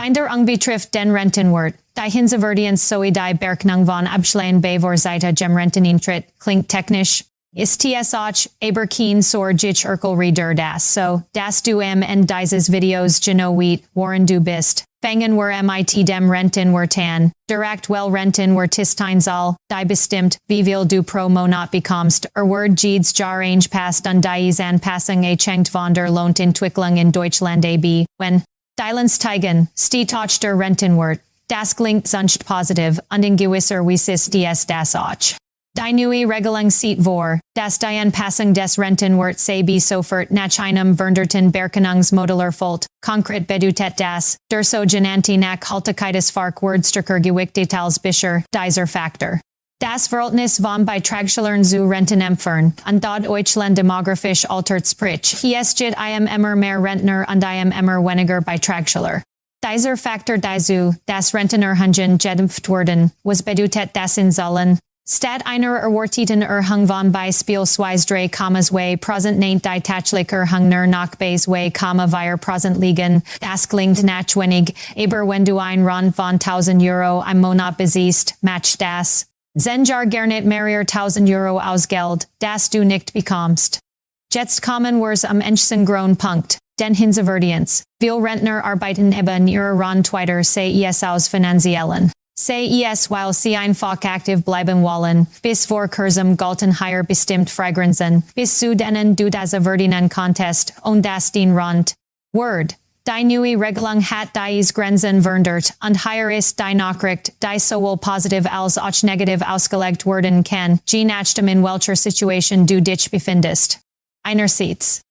Finder ang betrifft den Rentenwert, die Hinseverdienz sowie die Berechnung von Abschlägen bevor Seite gem Rentenintritt, klingt technisch. Ist es auch, aber kein Sorgich Urkel Reader das so, dass du in dieses Videos genoit, woran du bist. Fangen wir mit dem Rentenwert an, direkt well Rentenwert ist ein Zahl, die bestimmt, wie viel du pro Monat bekommst, wird jedes Jahr angepasst an dies Anpassung schenkt von der Lohnentwicklung in Deutschland ab, wenn Steigen, steht auch der Rentenwert, das klingt sonst positiv, und in gewisser Weise ist das auch. Die neue Regelung sieht vor, dass die Anpassung des Rentenwerts bei SOFORT nach einem veränderten Berechnungsmodell erfolgt, konkret bedeutet das, der sogenannte Nachhaltigkeitsfaktor stärker gewichtet als bisher, dieser Faktor. Das Verhältnis von Beitragszahler zu Rentenempfern, und da Deutschland demografisch altert sprich, es gibt immer mehr Rentner und immer weniger Beitragszahler. Dieser Faktor dazu, dass Rentnerhungen gedämpft werden, was bedeutet das in Zahlen, statt einer erwarteten Erhöhung von beispielsweise 3,2% nennt die tatsächliche Erhöhung nur noch bei 2,4% liegen, das klingt nach wenig, aber wenn du ein Rund von 1000 Euro im Monat besiehst, matcht das. Zenjar gernet mehrer 1000 Euro aus Geld, das du nicht bekommst. Jetzt kommen wir's am engsten Punkt, den Hinseverdienz. Viel Rentner arbeiten eben ihrer Rund weiter, sei es aus finanziellen. Sei es, weil sie einfach aktiv bleiben wollen, bis vor kurzem galten hier bestimmt Freigrenzen, bis zu denen du das verdienen konntest, und das den Rund. Word. Die neue Regelung hat diese Grenzen verändert, und hier ist die Nachricht, die sowohl positiv als auch negativ ausgelegt werden kann, je nachdem in welcher Situation du dich befindest. Einerseits.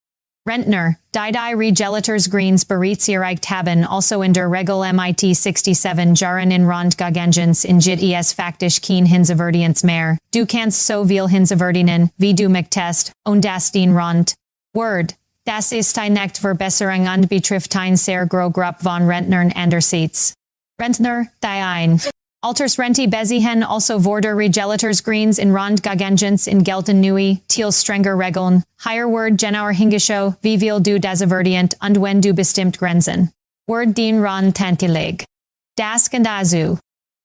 Rentner, die Regelators Greens bereits erreicht haben, also in der Regel mit 67 Jahren in Rund gegangen in jit es faktisch kein Hinseverdienz mehr. Du kannst so viel Hinseverdienen, wie du möchtest, und das den Rund. Word. Das ist eine Verbesserung und betrifft ein sehr große Gruppe von Rentnern andererseits. Rentner, die ein Altersrente besiehen also vor der Regelators Greens in Rund gegangen in gelten neue, teils strenger Regeln, hier wird genauer hingeschaut, wie viel du das verdient und wenn du bestimmt Grenzen. Word den Rund tantelig. Das kann dazu,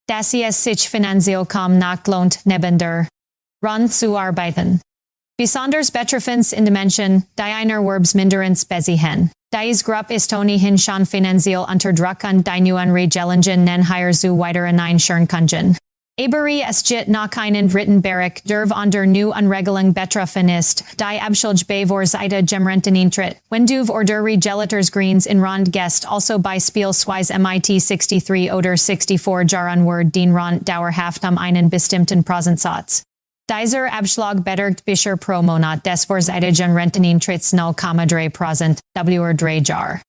dass es sich finanziell kaum noch lohnt, neben der Rund zu arbeiten. Besonders betroffens in Dimension, die einer Werbsminderens besiehen. Diese Gruppe ist ohnehin schon finanziell unter Druck und die neuen Regelungen nen hier zu weiteren einscheren können. Aber es gibt noch einen dritten Bereich, der von der neuen Regelung betroffen ist, die Abschulge bevor Seite gem Rentenintritt. Wenn du vor der Regelators Greens in Rund gehst, also beispielsweise mit 63 oder 64 Jahren wird den Rund dauerhaft einen bestimmten Prozentsatz. Dieser Abschlag beträgt bisher pro Monat des vorzeitigen Rentenintritts 0,3%, w 3 Jahr.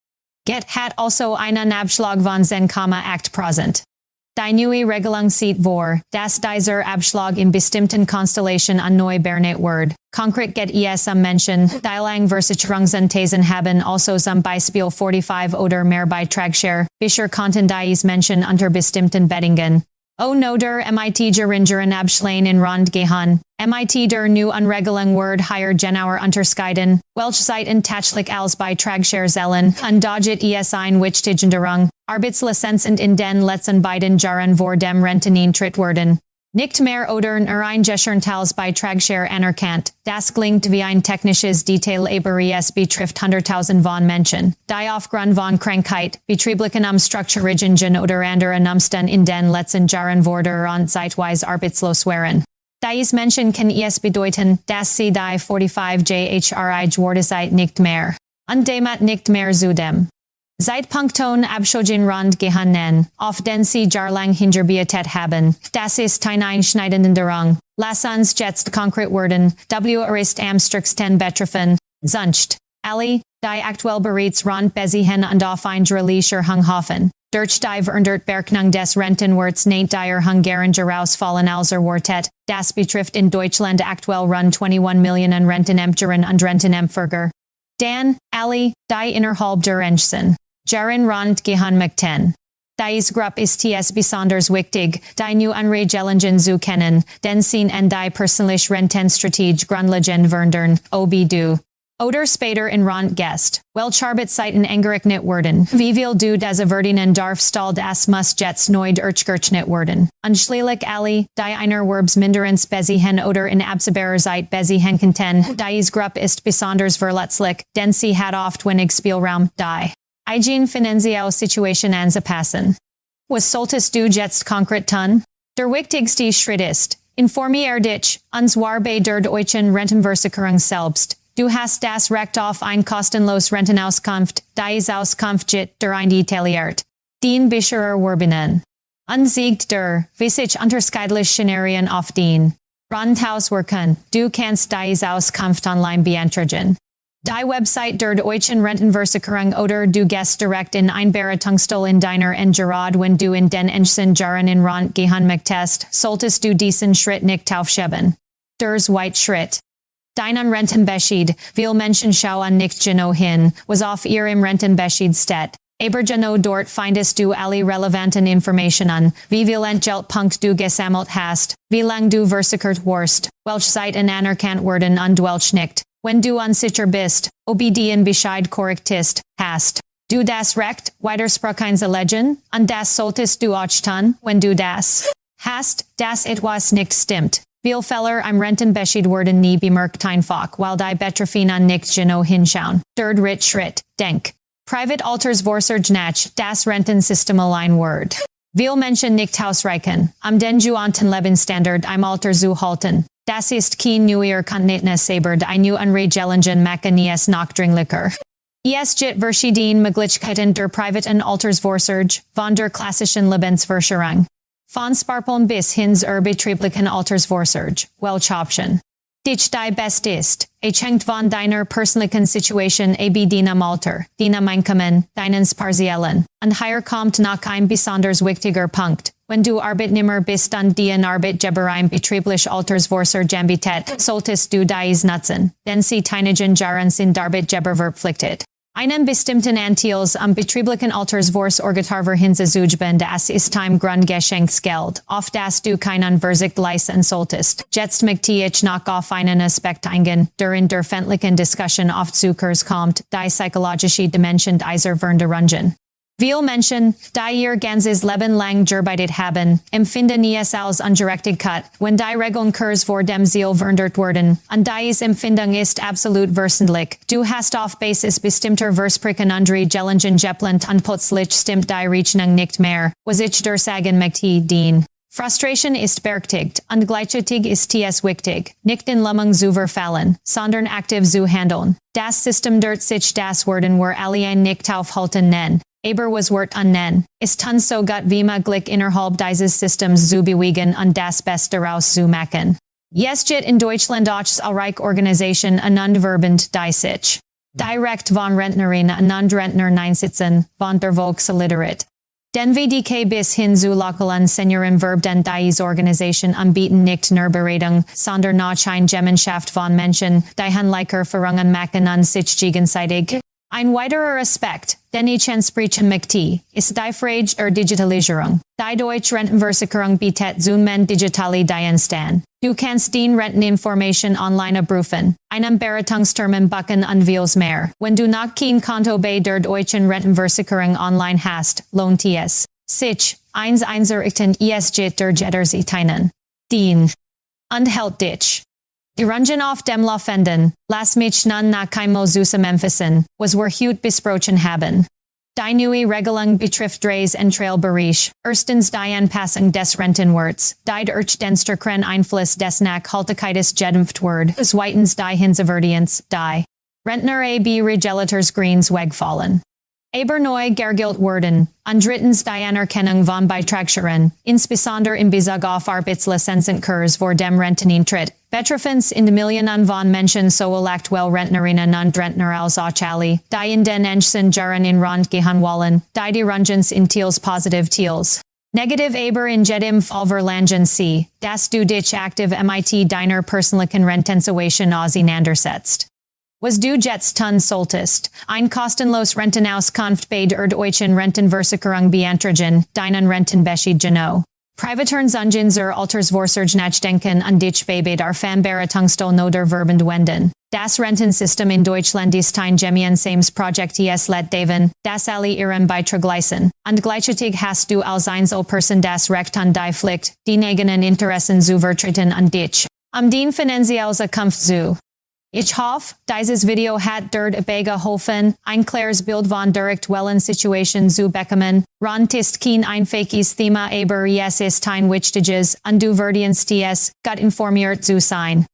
Get hat also einen Abschlag von 10,8%. Die neue Regelung sieht vor, dass dieser Abschlag in bestimmten Konstellationen an neu bernet wird. Konkret geht es Menschen, die Langversicherungsthesen haben, also zum Beispiel 45 oder mehr Beitragsshare. Bisher konnten diese Menschen unter bestimmten Bedingungen oder mit geringeren Abschlägen in Rund gehen. Mit der neuen Regelung wird hier genauer unterschieden, welche Seiten tatsächlich als Beitragsshare zählen, und da gibt es eine wichtige Änderung. Arbeitslizenzen in den letzten beiden Jahren vor dem Rentenintritt werden nicht mehr oder eingesichert als Beitragsshare anerkannt. Das klingt wie ein technisches Detail, aber es betrifft 100.000 von Menschen, die aufgrund von Krankheit, betrieblichen Umstrukturierungen oder anderen Umständen in den letzten Jahren oder und zeitweise arbeitslos waren. Diese Menschen kann es bedeuten, dass sie die 45-jährige Werdezeit nicht mehr und damit nicht mehr zu dem Zeitpunkton Abschulgen Rund gehen, auf den sie jahrelang hingearbeitet haben. Das ist eine einschneidende Änderung. Lass uns jetzt konkret werden, ist am stärksten betroffen, sonst alle, die aktuell bereits Rund besiehen und auf eine jährliche Erhöhung hoffen. Durch die veränderte Berechnung des Rentenwerts nennt die Erhöhung geringer ausfallen als erwartet. Das betrifft in Deutschland aktuell rund 21 Millionen Rentenempfänger und Rentenempfänger. Dann, alle, die innerhalb der Engsten Jahren Rund gehen möchten. Diese Gruppe ist es besonders wichtig, die neuen Regelungen zu kennen, denn sie und die persönliche Rentenstrategie grundlegend verändern, ob du Oder Spader in Ront Guest, Welcharbeit Seiten Engeriknit Worden, Viviel du das Verdinen darf stall das muss jetzt neud Urchgerchnet Worden, Unschlilik Ali, die einer Werbs Minderens Bezi hen oder in Absebererzeit Bezi hen conten, dies Grupp ist besonders verletzlich, denn sie hat oft wenig Spielraum, die. Eigen Finanzielle Situation anzupassen. Was solltest du jetzt konkret tun? Der wichtigste Schritt ist, informier dich, uns bei der deutschen Rentenversicherung selbst. Du hast das Recht auf ein kostenlos Rentenauskunft, dies Auskunft der detailliert. Den Bescherer Werbinen. Unsiegt der, wie sich unterschiedliche Szenarien auf den Renthauswirken, du kannst dies Auskunft online beantragen. Die Website der deutschen Rentenversicherung oder du gehst direkt in ein Beratungsstelle in deiner Gerade wenn du in den nächsten Jahren in Rente gehen möchtest, solltest du diesen Schritt nicht aufschieben. Der zweite Schritt. Deinen Rentenbescheid, viele Menschen schauen nicht genau hin, was auf ihrem Rentenbescheid steht. Aber genau dort findest du alle relevanten Informationen, wie viel Entgeltpunkt du gesammelt hast, wie lang du versichert warst, welche Seiten anerkannt werden und welche nicht. Wenn du unsicher bist, ob den Bescheid korrekt ist, hast du das Recht, Widersprüche zu legen, und das solltest du auch tun, wenn du das hast, dass etwas nicht stimmt. Viele Fälle im Rentenbescheid werden nie bemerkt einfach, weil die Betroffenen nicht genau hinschauen. Der dritte Schritt, denk. Private Altersvorsorge nach das Rentensystem allein wird. Viele Menschen nicht ausreichen, den gewanten Lebensstandard im Alter zu halten. Das ist kein neuer Kenntnis über die neuen Regelungen machen es nachdringlicher. Es gibt verschiedene Möglichkeiten der privaten Altersvorsorge, von der klassischen Lebensversicherung. Von Sparpeln bis hin zur betrieblichen Altersvorsorge, welche Option dich die best ist, hängt von deiner persönlichen Situation ab deinem Alter, deinem Einkommen, deinen Sparziellen. Und hier kommt noch ein besonders wichtiger Punkt. Wenn du Arbeitnehmer bist und den Arbeitgeber im betriebliche Altersvorsorge anbietet, solltest du dies nutzen, denn sie einigen Jahren sind Arbeitgeber verpflichtet. Einen bestimmten Anteils am betrieblichen Altersvorsorgetarver hinzuzufügen, das ist ein Grundgeschenksgeld, auf das du keinen Verzicht leisten solltest. Jetzt möchte ich noch auf einen Aspekt eingehen, der in der öffentlichen Diskussion oft zu kurz kommt, die psychologische Dimension dieser Veränderungen. Viele Menschen, die ihr ganzes Leben lang gearbeitet haben, empfinden es als Ungerechtigkeit, wenn die Regeln kurz vor dem Ziel verändert werden, und diese Empfindung ist absolut wesentlich. Du hast auf Basis bestimmter Versprechen andere Gelingen geplant und plötzlich stimmt die Rechnung nicht mehr, was ich dir sagen möchte, den Frustration ist berechtigt, und gleichzeitig ist es wichtig, nicht in Lähmung zu verfallen, sondern aktiv zu handeln. Das System dort sich das werden wir alle nicht aufhalten nennen. Aber was wird nen, ist so gut wie möglich innerhalb dieses Systems zu bewegen und das Beste daraus zu machen. Es gibt in Deutschland auch zahlreiche Organisationen aneinanderverbend, die sich direkt von Rentnerinnen und Rentnern einsetzen, von der Volksolidarität. Den Wichtige bis hin zu lokalen Senioren verbden diese Organisationen anbieten nicht nur Beratung, sondern auch eine Gemeinschaft von Menschen, die handliche Verungen machen und sich gegenseitig. Ein weiterer Aspekt, den ich ansprechen möchte, ist die Frage der Digitalisierung. Die deutsche Rentenversicherung bietet zunehmend digitale Dienste. Du kannst die Renteninformation online abrufen, einen Beratungstermin buchen und vieles mehr. Wenn du noch kein Konto bei der deutschen Rentenversicherung online hast, lohnt es sich, eins einzurichten. Es geht der Jetterseiteinen. Den und hält dich. Die Rungen auf dem Laufenden, lass mich nun nach einmal zusammenfassen, was wir heute besprochen haben. Die neue Regelung betrifft drei Bereich. Erstens die Anpassung des Rentenwerts, die durch den stärkeren Einfluss des Nachhaltigkeits gedämpft wird. Zweitens die Hinzuverdienz, die Rentner ab Regelators Greens wegfallen. Aber neu geregelt werden. Und drittens die Anerkennung von Beitragscheren, insbesondere in Bezug auf Arbeitslizenzenkurs vor dem Renteneintritt. Betroffen in de Millionen von Menschen sowohl aktuell Rentnerinnen und Rentner als auch alle, die in den nächsten Jahren in Rente gehen wollen, die Rungens in Teils positiv Teils. Negativ aber in jedem Fall verlangen sie, dass du dich aktiv mit deiner persönlichen Rentensituation auseinandersetzt. Was du jetzt tun solltest, ein kostenlos Rentenauskunft bei der deutschen Rentenversicherung beantragen, deinen Rentenbescheid genau. Privatern zur Altersvorsorge nachdenken und dich bei der Beratungsstelle oder Verband wenden. Das Rentensystem in Deutschland ist ein gemeinsames Projekt, es lädt Daven, das alle ihren Beitrag leisten. Und gleichzeitig hast du als Einzelperson das Recht an die Pflicht, die eigenen Interessen zu vertreten und dich den finanziellen Zukunft zu. Ich hoffe, dieses Video hat dir dabei geholfen, ein klares Bild von der aktuellen Situation zu bekommen. Rente ist kein einfaches Thema, aber es ist ein wichtiges, und du verdienst es, gut informiert zu sein.